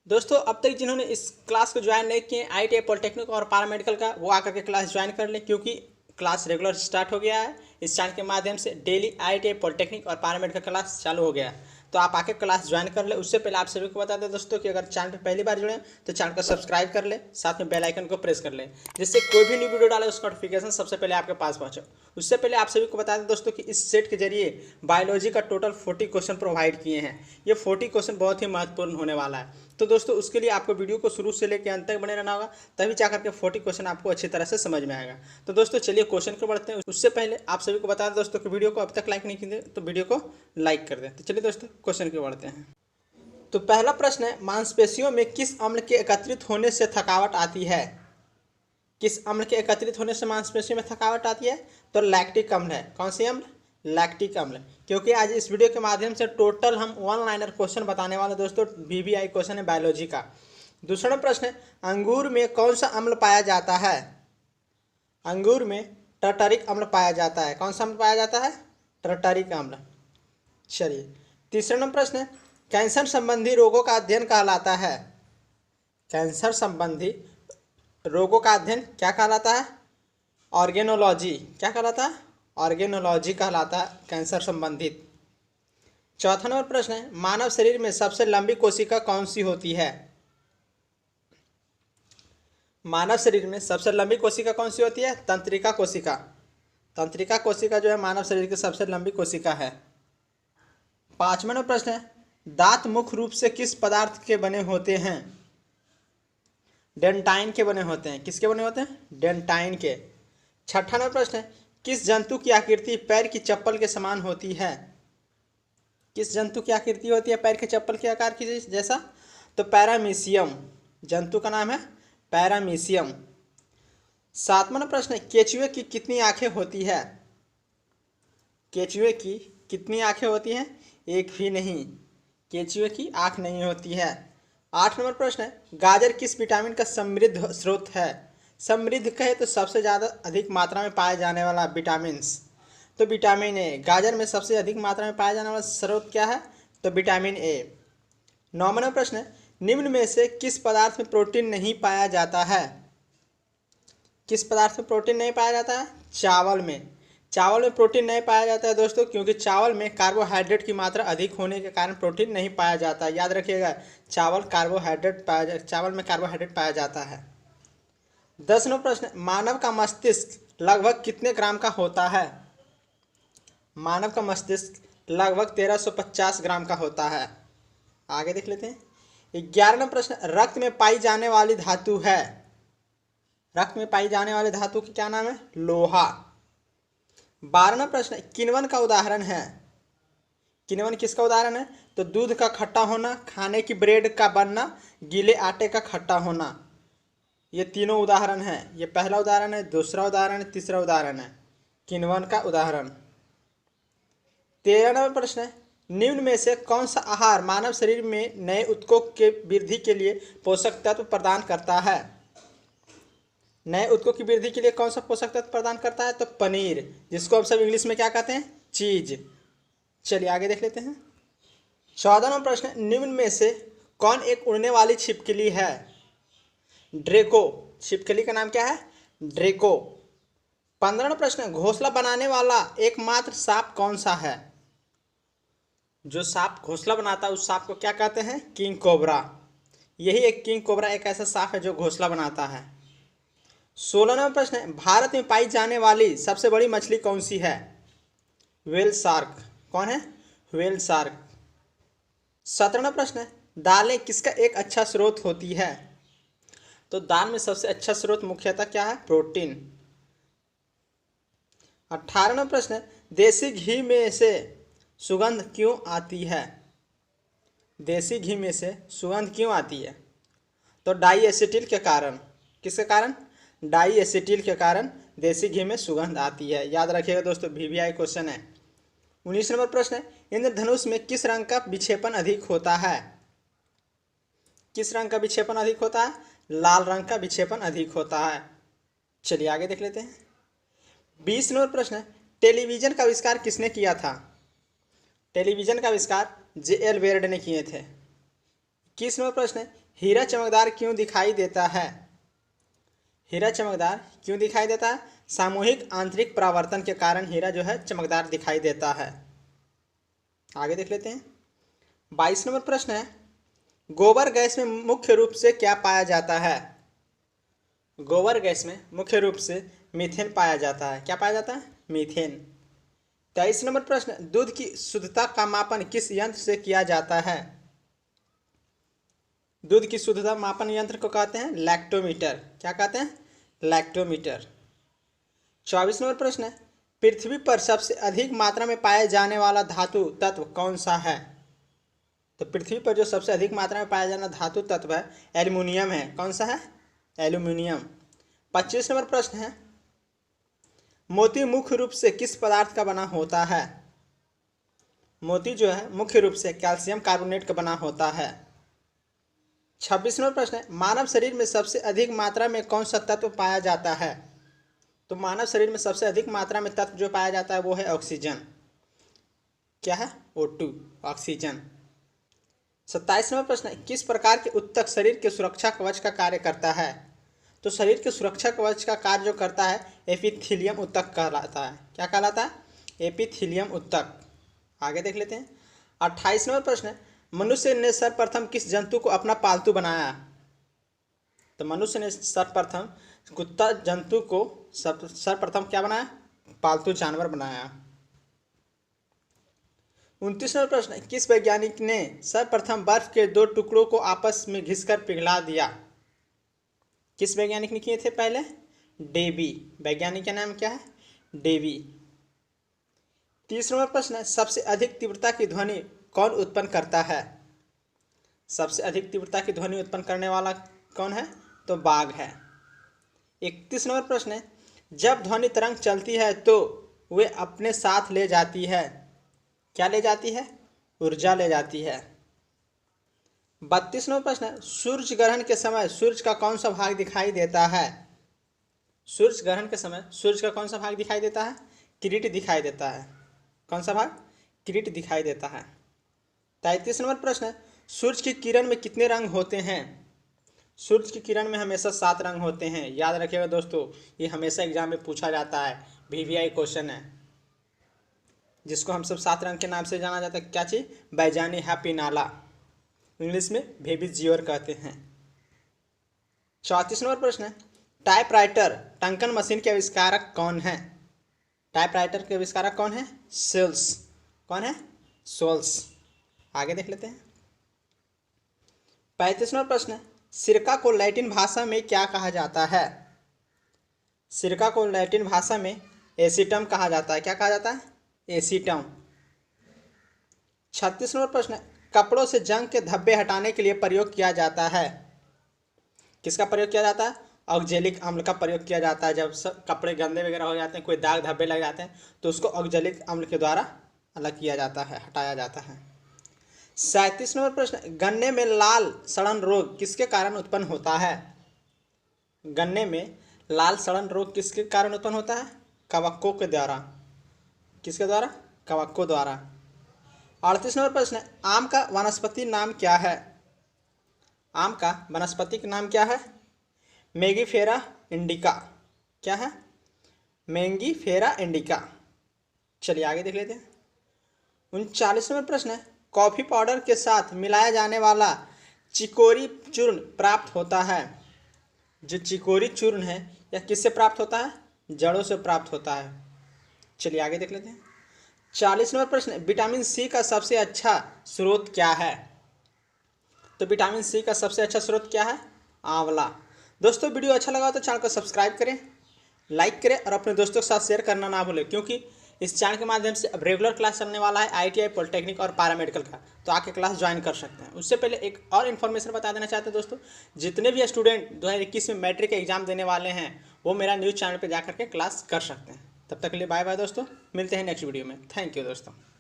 दोस्तों अब तक जिन्होंने इस क्लास को ज्वाइन नहीं किए ITI पॉलिटेक्निक और पैरामेडिकल का वो आकर के क्लास ज्वाइन कर लें, क्योंकि क्लास रेगुलर स्टार्ट हो गया है। इस चैनल के माध्यम से डेली ITI पॉलिटेक्निक और पैरामेडिकल क्लास चालू हो गया है, तो आप आके क्लास ज्वाइन कर ले। उससे पहले आप सभी को बता दें दोस्तों कि अगर चैनल पे पहली बार जुड़े तो चैनल को सब्सक्राइब कर ले, साथ में बेल आइकन को प्रेस कर ले, जिससे कोई भी न्यू वीडियो डाले उसका नोटिफिकेशन सबसे पहले आपके पास पहुंचे। उससे पहले आप सभी को बता दें दोस्तों कि इस सेट के जरिए बायोलॉजी का टोटल 40 क्वेश्चन प्रोवाइड किए हैं। ये 40 क्वेश्चन बहुत ही महत्वपूर्ण होने वाला है, तो दोस्तों उसके लिए आपको वीडियो को शुरू से लेकर अंत तक बने रहना होगा, तभी जाकर के 40 क्वेश्चन आपको अच्छी तरह से समझ में आएगा। तो दोस्तों चलिए क्वेश्चन को बढ़ते हैं। उससे पहले आप सभी को बता दें दोस्तों कि वीडियो को अब तक लाइक नहीं किए तो वीडियो को लाइक कर दें। तो चलिए दोस्तों क्वेश्चन को बढ़ते हैं। तो पहला प्रश्न है, मांसपेशियों में किस अम्ल के एकत्रित होने से थकावट आती है? किस अम्ल के एकत्रित होने से मांसपेशियों में थकावट आती है? तो लैक्टिक अम्ल है। कौन सी अम्ल? लैक्टिक अम्ल। क्योंकि आज इस वीडियो के माध्यम से टोटल हम 1 लाइनर क्वेश्चन बताने वाले दोस्तों, VVI क्वेश्चन है बायोलॉजी का। दूसरा प्रश्न है, अंगूर में कौन सा अम्ल पाया जाता है? अंगूर में टर्टरिक अम्ल पाया जाता है। कौन सा अम्ल पाया जाता है? टर्टरिक अम्ल। चलिए तीसरा नंबर प्रश्न है, कैंसर संबंधी रोगों का अध्ययन कहलाता है? कैंसर संबंधी रोगों का अध्ययन क्या कहलाता है? ऑर्गेनोलॉजी। क्या कहलाता है? ऑर्गेनोलॉजी कहलाता है कैंसर संबंधित। चौथा नंबर प्रश्न है, मानव शरीर में सबसे लंबी कोशिका कौन सी होती है? मानव शरीर में सबसे लंबी कोशिका कौन सी होती है? तंत्रिका कोशिका। तंत्रिका कोशिका जो है मानव शरीर की सबसे लंबी कोशिका है। पांचवा नंबर प्रश्न है, दांत मुख्य रूप से किस पदार्थ के बने होते हैं? डेंटाइन के बने होते हैं। किसके बने होते हैं? डेंटाइन के। छठा नंबर प्रश्न है, किस जंतु की आकृति पैर की चप्पल के समान होती है? किस जंतु की आकृति होती है पैर के चप्पल के आकार की जैसा? तो पैरामीशियम। जंतु का नाम है पैरामीशियम। सातवां प्रश्न है, केचुए की कितनी आंखें होती है? केचुए की कितनी आंखें होती हैं? एक भी नहीं, केचुए की आंख नहीं होती है। 8 नंबर प्रश्न है, गाजर किस विटामिन का समृद्ध स्रोत है? समृद्ध कहे तो सबसे ज़्यादा अधिक मात्रा में पाए जाने वाला विटामिन्स, तो विटामिन ए। गाजर में सबसे अधिक मात्रा में पाया जाने वाला स्रोत क्या है? तो विटामिन ए। 9 नंबर प्रश्न है, निम्न में से किस पदार्थ में प्रोटीन नहीं पाया जाता है? किस पदार्थ में प्रोटीन नहीं पाया जाता है? चावल में। चावल में प्रोटीन नहीं पाया जाता है दोस्तों, क्योंकि चावल में कार्बोहाइड्रेट की मात्रा अधिक होने के कारण प्रोटीन नहीं पाया जाता है। याद रखिएगा, चावल में कार्बोहाइड्रेट पाया जाता है। 10 नंबर प्रश्न, मानव का मस्तिष्क लगभग कितने ग्राम का होता है? मानव का मस्तिष्क लगभग 1350 ग्राम का होता है। आगे देख लेते हैं। 11 नंबर प्रश्न, रक्त में पाई जाने वाली धातु है? रक्त में पाई जाने वाली धातु की क्या नाम है? लोहा। 12 नंबर प्रश्न, किण्वन का उदाहरण है? किण्वन किसका उदाहरण है? तो दूध का खट्टा होना, खाने की ब्रेड का बनना, गीले आटे का खट्टा होना। ये तीनों उदाहरण हैं। ये पहला उदाहरण है, दूसरा उदाहरण है, तीसरा उदाहरण है किण्वन का उदाहरण। 13 नंबर प्रश्न है, निम्न में से कौन सा आहार मानव शरीर में नए ऊतकों के वृद्धि के लिए पोषक तत्व प्रदान करता है? नए ऊतकों की वृद्धि के लिए कौन सा पोषक तत्व प्रदान करता है? तो पनीर, जिसको हम सब इंग्लिश में क्या कहते हैं? चीज। चलिए आगे देख लेते हैं। 14 नंबर प्रश्न, निम्न में से कौन एक उड़ने वाली छिपकली है? ड्रेको। छिपकली का नाम क्या है? ड्रेको। 15 नंबर प्रश्न, घोंसला बनाने वाला एकमात्र सांप कौन सा है? जो सांप घोंसला बनाता है उस सांप को क्या कहते हैं? King cobra. यही एक किंग कोबरा एक ऐसा सांप है जो घोंसला बनाता है। 16 नंबर प्रश्न है, भारत में पाई जाने वाली सबसे बड़ी मछली कौन सी है? Whale shark. कौन है? Whale shark. 17 नंबर प्रश्न है, दालें किसका एक अच्छा स्रोत होती है? तो दाल में सबसे अच्छा स्रोत मुख्यतः क्या है? प्रोटीन। 18 नंबर प्रश्न है, देसी घी में से सुगंध क्यों आती है? देसी घी में से सुगंध क्यों आती है? तो डाई एसिटिल के कारण। किसके कारण? डाई एसिटिल के कारण देसी घी में सुगंध आती है। याद रखिएगा दोस्तों, VVI क्वेश्चन है। 19 नंबर प्रश्न है, इंद्रधनुष में किस रंग का विक्षेपण अधिक होता है? किस रंग का विक्षेपण अधिक होता है? लाल रंग का विक्षेपण अधिक होता है। चलिए आगे देख लेते हैं। 20 नंबर प्रश्न है, टेलीविजन का आविष्कार किसने किया था? टेलीविजन का आविष्कार JL बेयर्ड ने किए थे। 21 नंबर प्रश्न है, हीरा चमकदार क्यों दिखाई देता है? हीरा चमकदार क्यों दिखाई देता है? सामूहिक आंतरिक परावर्तन के कारण हीरा जो है चमकदार दिखाई देता है। आगे देख लेते हैं। 22 नंबर प्रश्न है, गोबर गैस में मुख्य रूप से क्या पाया जाता है? गोबर गैस में मुख्य रूप से मीथेन पाया जाता है। क्या पाया जाता है? मीथेन। 23 नंबर प्रश्न, दूध की शुद्धता का मापन किस यंत्र से किया जाता है? दूध की शुद्धता मापन यंत्र को कहते हैं लैक्टोमीटर। क्या कहते हैं? लैक्टोमीटर। 24 नंबर प्रश्न है, पृथ्वी पर सबसे अधिक मात्रा में पाए जाने वाला धातु तत्व कौन सा है? तो पृथ्वी पर जो सबसे अधिक मात्रा में पाया जाना धातु तत्व है एल्युमिनियम है। कौन सा है? एल्युमिनियम। 25 नंबर प्रश्न है, मोती मुख्य रूप से किस पदार्थ का बना होता है? मोती जो है मुख्य रूप से कैल्शियम कार्बोनेट का बना होता है। 26 नंबर प्रश्न है, मानव शरीर में सबसे अधिक मात्रा में कौन सा तत्व पाया जाता है? तो मानव शरीर में सबसे अधिक मात्रा में तत्व जो पाया जाता है वो है ऑक्सीजन। क्या है? O2, oxygen. 27 नंबर प्रश्न है, किस प्रकार के उत्तक शरीर के सुरक्षा कवच का कार्य करता है? तो शरीर के सुरक्षा कवच का कार्य जो करता है एपिथेलियम उत्तक कहलाता है। क्या कहलाता है? एपिथेलियम उत्तक। आगे देख लेते हैं। 28 नंबर प्रश्न है, मनुष्य ने सर्वप्रथम किस जंतु को अपना पालतू बनाया? तो मनुष्य ने सर्वप्रथम कुत्ता जंतु को सर्वप्रथम क्या बनाया? पालतू जानवर बनाया। 29 नंबर प्रश्न है, किस वैज्ञानिक ने सर्वप्रथम बर्फ के दो टुकड़ों को आपस में घिसकर पिघला दिया? किस वैज्ञानिक ने किए थे पहले? डेवी। वैज्ञानिक का नाम क्या है? डेवी। 30 नंबर प्रश्न है, सबसे अधिक तीव्रता की ध्वनि कौन उत्पन्न करता है? सबसे अधिक तीव्रता की ध्वनि उत्पन्न करने वाला कौन है? तो बाघ है। 31 नंबर प्रश्न है, जब ध्वनि तरंग चलती है तो वे अपने साथ ले जाती है। क्या ले जाती है? ऊर्जा ले जाती है। 32 नंबर प्रश्न है, सूर्य ग्रहण के समय सूर्य का कौन सा भाग दिखाई देता है? सूर्य ग्रहण के समय सूर्य का कौन सा भाग दिखाई देता है? किरीट दिखाई देता है। कौन सा भाग? किरीट दिखाई देता है। 33 नंबर प्रश्न है, सूर्य की किरण में कितने रंग होते हैं? सूर्य की किरण में हमेशा 7 रंग होते हैं। याद रखिएगा दोस्तों, ये हमेशा एग्जाम में पूछा जाता है, VVI क्वेश्चन है, जिसको हम सब 7 रंग के नाम से जाना जाता है। क्या चीज़? बैजानी, हैप्पी, नाला, इंग्लिश में बेबी जियोर कहते हैं। 34 नंबर प्रश्न है, टाइपराइटर टंकन मशीन के आविष्कारक कौन है? टाइपराइटर के आविष्कारक कौन है? सोल्स। कौन है? सोल्स। आगे देख लेते हैं। 35 नंबर प्रश्न है, सिरका को लैटिन भाषा में क्या कहा जाता है? सिरका को लैटिन भाषा में एसीटम कहा जाता है। क्या कहा जाता है? एसीटम। 36 नंबर प्रश्न है, कपड़ों से जंग के धब्बे हटाने के लिए प्रयोग किया जाता है। किसका प्रयोग किया जाता है? ऑक्जेलिक अम्ल का प्रयोग किया जाता है। जब सब कपड़े गंदे वगैरह हो जाते हैं, कोई दाग धब्बे लग जाते हैं, तो उसको ऑक्जेलिक अम्ल के द्वारा अलग किया जाता है, हटाया जाता है। 37 नंबर प्रश्न, गन्ने में लाल सड़न रोग किसके कारण उत्पन्न होता है? गन्ने में लाल सड़न रोग किसके कारण उत्पन्न होता है? कवकों के द्वारा। किसके द्वारा? कवकों द्वारा। 38 नंबर प्रश्न, आम का वनस्पति नाम क्या है? आम का वनस्पति का नाम क्या है? Mangifera indica. क्या है? Mangifera indica. चलिए आगे देख लेते हैं। 39 नंबर प्रश्न है, कॉफ़ी पाउडर के साथ मिलाया जाने वाला चिकोरी चूर्ण प्राप्त होता है। जो चिकोरी चूर्ण है यह किससे प्राप्त होता है? जड़ों से प्राप्त होता है। चलिए आगे देख लेते हैं। 40 नंबर प्रश्न, विटामिन सी का सबसे अच्छा स्रोत क्या है? तो विटामिन सी का सबसे अच्छा स्रोत क्या है? आंवला। दोस्तों वीडियो अच्छा लगा तो चैनल को सब्सक्राइब करें, लाइक करें और अपने दोस्तों के साथ शेयर करना ना भूलें, क्योंकि इस चैनल के माध्यम से अब रेगुलर क्लास चलने वाला है ITI, पॉलिटेक्निक और पैरामेडिकल का, तो आके क्लास ज्वाइन कर सकते हैं। उससे पहले एक और इन्फॉर्मेशन बता देना चाहते हैं दोस्तों, जितने भी स्टूडेंट 2021 में मैट्रिक एग्जाम देने वाले हैं वो मेरा न्यूज़ चैनल पर जाकर के क्लास कर सकते हैं। तब तक के लिए बाय बाय दोस्तों, मिलते हैं नेक्स्ट वीडियो में। थैंक यू दोस्तों।